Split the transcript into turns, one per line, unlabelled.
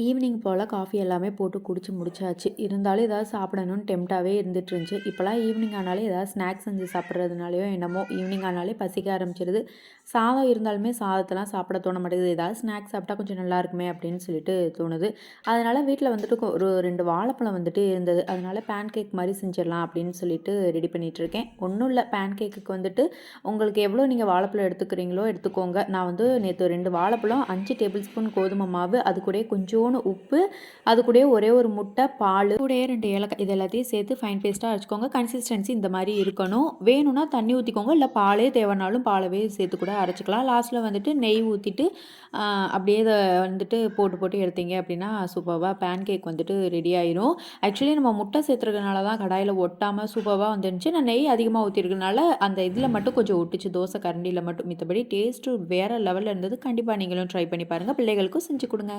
Evening போல் coffee எல்லாமே போட்டு குடிச்சு முடிச்சாச்சு. இருந்தாலும் ஏதாவது சாப்பிடணும்னு டெம்ப்டாகவே இருந்துட்டு இருந்துச்சு. இப்போலாம் ஈவினிங் ஆனாலே ஏதாவது ஸ்நாக்ஸ் செஞ்சு சாப்பிட்றதுனாலையோ என்னமோ ஈவினிங் ஆனாலே பசிக்க ஆரம்பிச்சிருது. சாதம் இருந்தாலுமே சாதத்தெல்லாம் சாப்பிட தோண மாட்டேங்குது. ஏதாவது ஸ்நாக்ஸ் சாப்பிட்டா கொஞ்சம் நல்லா இருக்குமே அப்படின்னு சொல்லிட்டு தோணுது. அதனால் வீட்டில் வந்துட்டு ஒரு 2 வாழைப்பழம் வந்துட்டு இருந்தது. அதனால் பேன் கேக் மாதிரி செஞ்சிடலாம் அப்படின்னு சொல்லிட்டு ரெடி பண்ணிகிட்ருக்கேன். ஒன்றும் இல்லை, பேன் கேக்குக்கு வந்துட்டு உங்களுக்கு எவ்வளோ நீங்கள் வாழைப்பழம் எடுத்துக்கிறீங்களோ எடுத்துக்கோங்க. நான் வந்து நேற்று 2 வாழைப்பழம், 5 டேபிள் ஸ்பூன் கோதுமை மாவு, அது கூடயே கொஞ்சோண்டு உப்பு, அது கூடயே ஒரே ஒரு முட்டை, பால், கூடயே 2 ஏலக்காய், இது எல்லாத்தையும் சேர்த்து ஃபைன் பேஸ்ட்டாக அரைச்சிக்கோங்க. கன்சிஸ்டன்சி இந்த மாதிரி இருக்கணும். வேணும்னா தண்ணி ஊற்றிக்கோங்க, இல்லை பாலே தேவைனாலும் பாலவே சேர்த்து கூட அரைச்சிக்கலாம். லாஸ்ட்டில் வந்துட்டு நெய் ஊற்றிட்டு அப்படியே இதை வந்துட்டு போட்டு போட்டு எடுத்தீங்க அப்படின்னா சூப்பராக பேன் கேக் வந்துட்டு ரெடி ஆயிரும். ஆக்சுவலி நம்ம முட்டை சேர்த்துறதுனால தான் கடாயில் ஒட்டாமல் சூப்பராக வந்துருந்துச்சு. நான் நெய் அதிகமாக ஊற்றிருக்கனால அந்த இதில் மட்டும் கொஞ்சம் ஒட்டுச்சு, தோசை கரண்டியில் மட்டும். மித்தபடி டேஸ்ட்டு வேறு லெவலில் இருந்தது. கண்டிப்பாக நீங்களும் ட்ரை பண்ணி பாருங்கள். பிள்ளைகளுக்கும் செஞ்சு கொடுங்க.